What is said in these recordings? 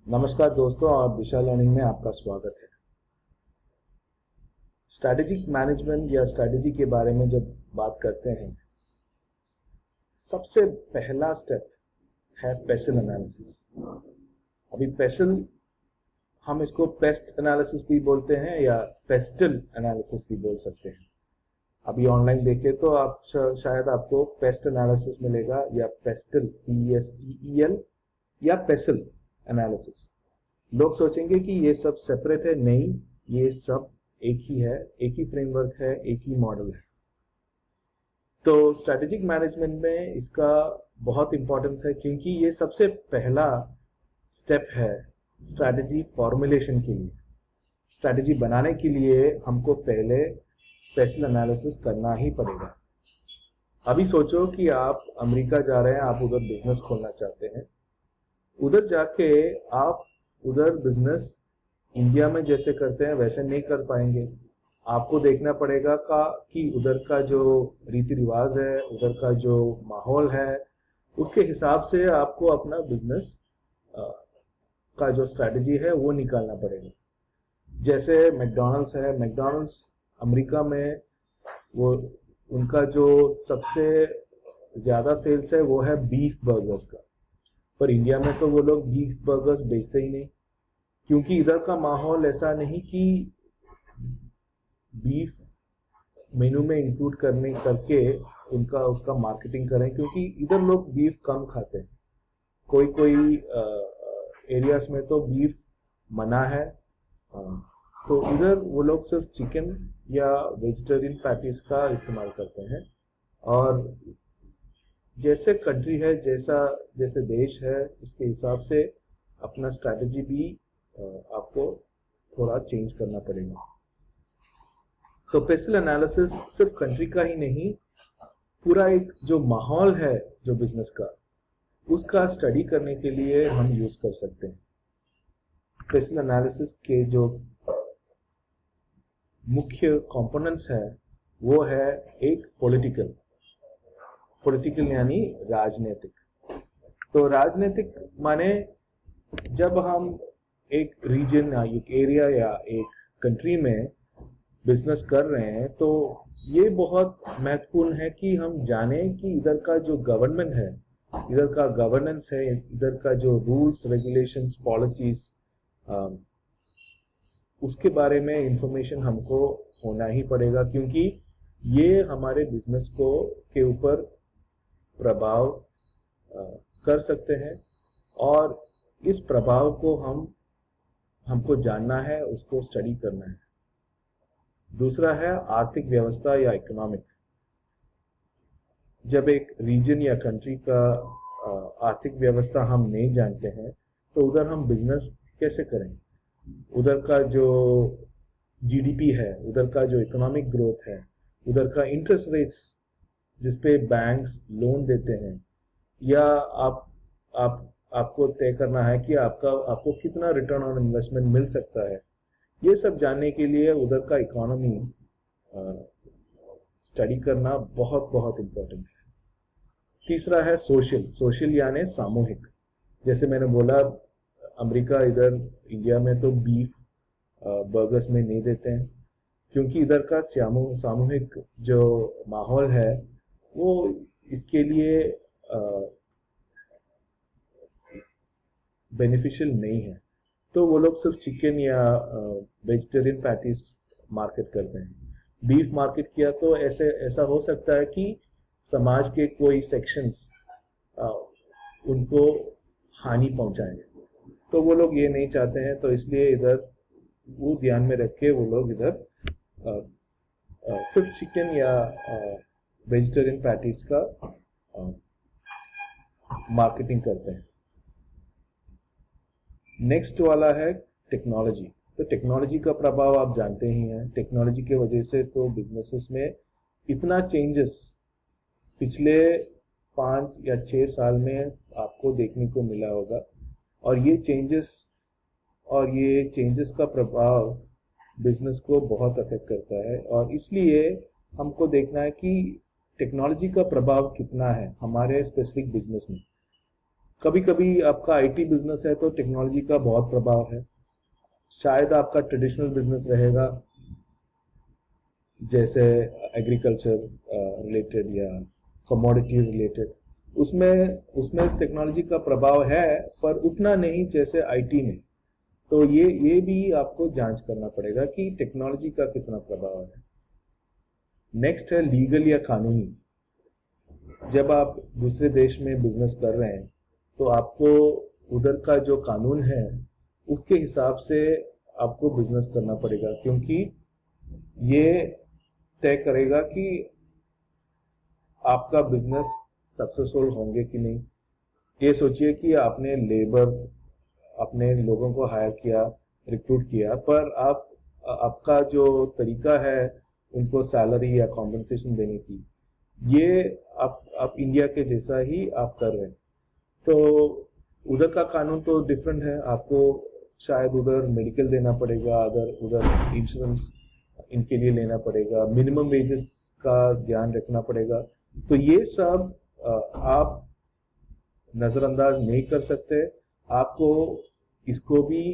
नमस्कार दोस्तों और दिशा लर्निंग में आपका स्वागत है। स्ट्रैटेजिक मैनेजमेंट या स्ट्रैटेजी के बारे में जब बात करते हैं, सबसे पहला स्टेप है पेसल एनालिसिस। अभी पेसल, हम इसको पेस्ट एनालिसिस भी बोलते हैं या पेस्टल एनालिसिस भी बोल सकते हैं। अभी ऑनलाइन देखें तो आप शायद आपको पेस्ट एनालिसिस मिलेगा या पेस्टल PESTEL या पेसल एनालिसिस। लोग सोचेंगे कि ये सब सेपरेट है, नहीं, ये सब एक ही है, एक ही फ्रेमवर्क है, एक ही मॉडल है। तो स्ट्रैटेजिक मैनेजमेंट में इसका बहुत इंपॉर्टेंस है क्योंकि ये सबसे पहला स्टेप है स्ट्रैटेजी फॉर्मुलेशन के लिए। स्ट्रैटेजी बनाने के लिए हमको पहले पेसल एनालिसिस करना ही पड़ेगा। अभी सोचो कि आप अमेरिका जा रहे हैं, आप उधर बिजनेस खोलना चाहते हैं। उधर जाके आप उधर बिजनेस इंडिया में जैसे करते हैं वैसे नहीं कर पाएंगे। आपको देखना पड़ेगा कि उधर का जो रीति रिवाज है, उधर का जो माहौल है, उसके हिसाब से आपको अपना बिजनेस का जो स्ट्रैटेजी है वो निकालना पड़ेगा। जैसे मैकडॉनल्ड्स है, मैकडॉनल्ड्स अमेरिका में वो उनका जो सबसे ज्यादा सेल्स है वो है बीफ बर्गर्स का, पर इंडिया में तो वो लोग बीफ बर्गर्स बेचते ही नहीं, क्योंकि इधर का माहौल ऐसा नहीं कि बीफ मेनू में इंक्लूड करके उनका उसका मार्केटिंग करें, क्योंकि इधर लोग बीफ कम खाते हैं। कोई कोई एरियाज में तो बीफ मना है, तो इधर वो लोग सिर्फ चिकन या वेजिटेरियन पैटीज का इस्तेमाल करते हैं। और जैसे कंट्री है, जैसे देश है, उसके हिसाब से अपना स्ट्रैटेजी भी आपको थोड़ा चेंज करना पड़ेगा। तो पेसल एनालिसिस सिर्फ कंट्री का ही नहीं, पूरा एक जो माहौल है जो बिजनेस का, उसका स्टडी करने के लिए हम यूज कर सकते हैं। पेसल एनालिसिस के जो मुख्य कंपोनेंट्स है वो है एक पॉलिटिकल यानी राजनीतिक। तो राजनीतिक माने जब हम एक रीजन या एक एरिया या एक कंट्री में बिजनेस कर रहे हैं, तो ये बहुत महत्वपूर्ण है कि हम जाने कि इधर का जो गवर्नमेंट है, इधर का गवर्नेंस है, इधर का जो रूल्स रेगुलेशंस पॉलिसीज, उसके बारे में इंफॉर्मेशन हमको होना ही पड़ेगा, क्योंकि ये हमारे बिजनेस को के ऊपर प्रभाव कर सकते हैं और इस प्रभाव को हमको जानना है, उसको स्टडी करना है। दूसरा है आर्थिक व्यवस्था या इकोनॉमिक। जब एक रीजन या कंट्री का आर्थिक व्यवस्था हम नहीं जानते हैं तो उधर हम बिजनेस कैसे करें। उधर का जो GDP है, उधर का जो इकोनॉमिक ग्रोथ है, उधर का इंटरेस्ट रेट्स जिसपे बैंक्स लोन देते हैं, या आपको तय करना है कि आपको कितना रिटर्न ऑन इन्वेस्टमेंट मिल सकता है। ये सब जानने के लिए उधर का इकोनॉमी स्टडी करना बहुत बहुत इम्पोर्टेंट है। तीसरा है सोशल यानी सामूहिक। जैसे मैंने बोला, अमेरिका इधर इंडिया में तो बीफ बर्गर्स में नहीं देते हैं, क्योंकि इधर का सामूहिक जो माहौल है वो इसके लिए बेनिफिशियल नहीं है। तो वो लोग सिर्फ चिकन या वेजिटेरियन पैटीज मार्केट करते हैं। बीफ मार्केट किया तो ऐसा हो सकता है कि समाज के कोई सेक्शंस उनको हानि पहुंचाएंगे, तो वो लोग ये नहीं चाहते हैं। तो इसलिए इधर वो ध्यान में रख के वो लोग इधर सिर्फ चिकन या वेजिटेरियन पैटीज का मार्केटिंग करते हैं। नेक्स्ट वाला है टेक्नोलॉजी। तो टेक्नोलॉजी का प्रभाव आप जानते ही हैं। टेक्नोलॉजी के वजह से तो बिजनेसेस में इतना चेंजेस पिछले 5 या 6 साल में आपको देखने को मिला होगा, और ये चेंजेस का प्रभाव बिजनेस को बहुत अफेक्ट करता है। और इसलिए हमको देखना है कि टेक्नोलॉजी का प्रभाव कितना है हमारे स्पेसिफिक बिजनेस में। कभी कभी आपका आईटी बिजनेस है तो टेक्नोलॉजी का बहुत प्रभाव है। शायद आपका ट्रेडिशनल बिजनेस रहेगा जैसे एग्रीकल्चर रिलेटेड या कमोडिटी रिलेटेड, उसमें उसमें टेक्नोलॉजी का प्रभाव है पर उतना नहीं जैसे आईटी में। तो ये भी आपको जांच करना पड़ेगा कि टेक्नोलॉजी का कितना प्रभाव है। नेक्स्ट है लीगल या कानूनी। जब आप दूसरे देश में बिजनेस कर रहे हैं तो आपको उधर का जो कानून है उसके हिसाब से आपको बिजनेस करना पड़ेगा, क्योंकि ये तय करेगा कि आपका बिजनेस सक्सेसफुल होंगे कि नहीं। ये सोचिए कि आपने लेबर, अपने लोगों को हायर किया, रिक्रूट किया, पर आपका जो तरीका है उनको सैलरी या कॉम्पेंसेशन देने की, ये आप इंडिया के जैसा ही आप कर रहे हैं। तो उधर का कानून तो डिफरेंट है, आपको शायद उधर मेडिकल देना पड़ेगा, उधर इंश्योरेंस इनके लिए लेना पड़ेगा, मिनिमम वेजेस का ध्यान रखना पड़ेगा। तो ये सब आप नज़रअंदाज नहीं कर सकते। आपको इसको भी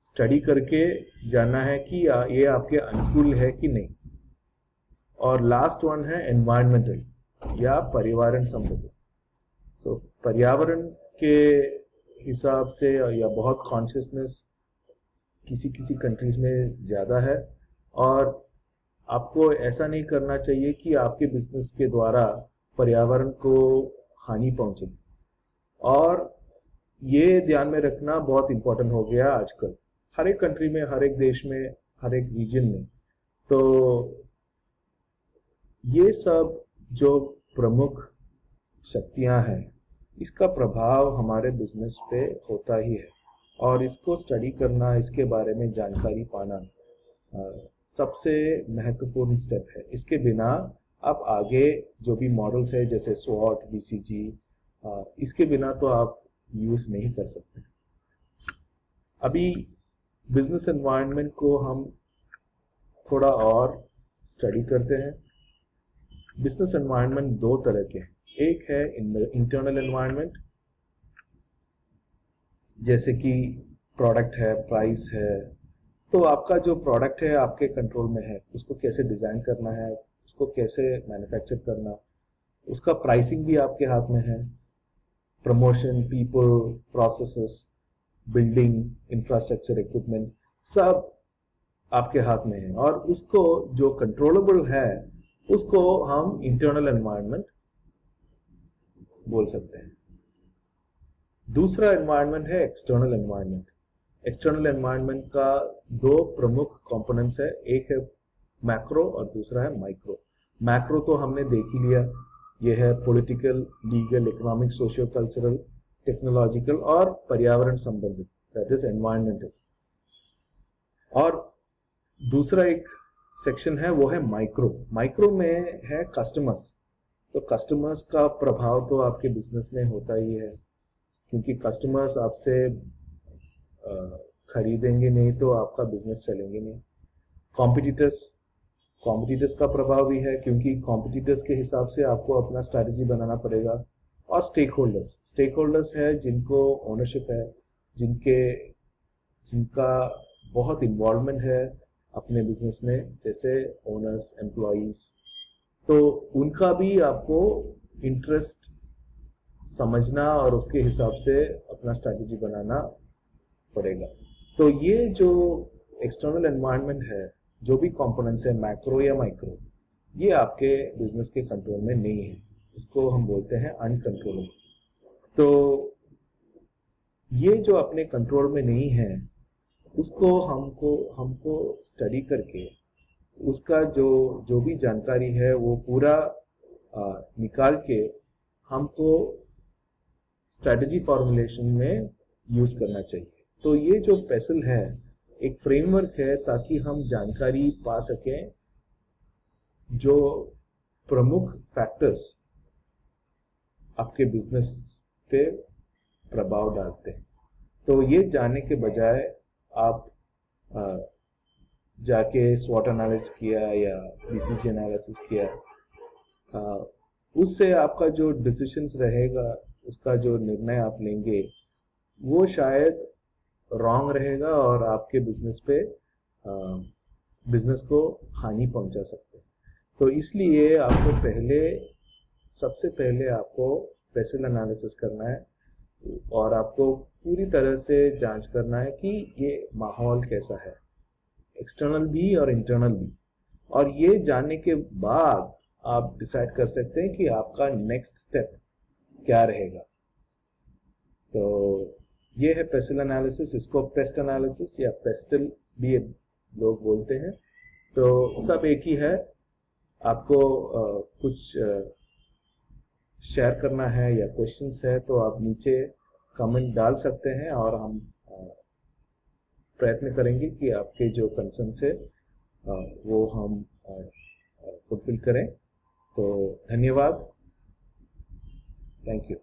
स्टडी करके जानना है कि ये आपके अनुकूल है कि नहीं। और लास्ट वन है एनवायरमेंटल या पर्यावरण संबंधित। सो पर्यावरण के हिसाब से या बहुत कॉन्शियसनेस किसी किसी कंट्रीज में ज़्यादा है, और आपको ऐसा नहीं करना चाहिए कि आपके बिजनेस के द्वारा पर्यावरण को हानि पहुंचे। और ये ध्यान में रखना बहुत इंपॉर्टेंट हो गया आजकल, हर एक कंट्री में, हर एक देश में, हर एक रीजन में। तो ये सब जो प्रमुख शक्तियां हैं, इसका प्रभाव हमारे बिजनेस पे होता ही है, और इसको स्टडी करना, इसके बारे में जानकारी पाना सबसे महत्वपूर्ण स्टेप है। इसके बिना आप आगे जो भी मॉडल्स है जैसे स्वॉट, बीसीजी, इसके बिना तो आप यूज नहीं कर सकते। अभी बिजनेस एनवायरनमेंट को हम थोड़ा और स्टडी करते हैं। बिजनेस एनवायरनमेंट दो तरह के हैं। एक है इंटरनल एनवायरनमेंट, जैसे कि प्रोडक्ट है, प्राइस है। तो आपका जो प्रोडक्ट है आपके कंट्रोल में है, उसको कैसे डिजाइन करना है, उसको कैसे मैन्युफैक्चर करना, उसका प्राइसिंग भी आपके हाथ में है। Promotion, people, processes, building, infrastructure, equipment, सब आपके हाथ में है। और उसको जो कंट्रोलेबल है उसको हम इंटरनल एनवायरनमेंट बोल सकते हैं। दूसरा एनवायरनमेंट है एक्सटर्नल एनवायरनमेंट। एक्सटर्नल एनवायरनमेंट का दो प्रमुख कंपोनेंट्स है, एक है मैक्रो और दूसरा है माइक्रो। मैक्रो तो हमने देख ही लिया, ये है political, legal, economic, socio cultural, technological और पर्यावरण संबंधित, दैट इज एनवायरमेंटल। और दूसरा एक सेक्शन है वो है माइक्रो। माइक्रो में है कस्टमर्स। तो कस्टमर्स का प्रभाव तो आपके बिजनेस में होता ही है, क्योंकि कस्टमर्स आपसे खरीदेंगे नहीं तो आपका बिजनेस चलेंगे नहीं। कॉम्पिटिटर्स का प्रभाव भी है, क्योंकि कॉम्पिटिटर्स के हिसाब से आपको अपना स्ट्रैटेजी बनाना पड़ेगा। और स्टेक होल्डर्स है जिनको ओनरशिप है, जिनका बहुत इन्वॉल्वमेंट है अपने बिजनेस में, जैसे ओनर्स, एम्प्लॉइज। तो उनका भी आपको इंटरेस्ट समझना और उसके हिसाब से अपना स्ट्रैटेजी बनाना पड़ेगा। तो ये जो एक्सटर्नल एनवायरनमेंट है, जो भी कंपोनेंट्स है मैक्रो या माइक्रो, ये आपके बिजनेस के कंट्रोल में नहीं है, उसको हम बोलते हैं अनकंट्रोलेबल। तो ये जो अपने कंट्रोल में नहीं है उसको हमको स्टडी करके उसका जो भी जानकारी है वो पूरा निकाल के हमको स्ट्रैटेजी फॉर्मुलेशन में यूज करना चाहिए। तो ये जो पेसल है एक फ्रेमवर्क है ताकि हम जानकारी पा सकें जो प्रमुख फैक्टर्स आपके बिजनेस पे प्रभाव डालते हैं। तो ये जानने के बजाय आप जाके स्वॉट एनालिसिस किया या बीसीजी एनालिसिस किया, उससे आपका जो डिसीजंस रहेगा उसका जो निर्णय आप लेंगे वो शायद रॉन्ग रहेगा और आपके बिजनेस को हानि पहुंचा सकते हैं। तो इसलिए आपको सबसे पहले आपको पेसल एनालिसिस करना है और आपको पूरी तरह से जांच करना है कि ये माहौल कैसा है, एक्सटर्नल भी और इंटरनल भी। और ये जानने के बाद आप डिसाइड कर सकते हैं कि आपका नेक्स्ट स्टेप क्या रहेगा। तो ये है पेसल एनालिसिस, इसको पेस्ट एनालिसिस या पेस्टल भी लोग बोलते हैं। तो सब एक ही है। आपको कुछ शेयर करना है या क्वेश्चंस है तो आप नीचे कमेंट डाल सकते हैं और हम प्रयत्न करेंगे कि आपके जो कंसर्न्स है वो हम फुलफिल करें। तो धन्यवाद, थैंक यू।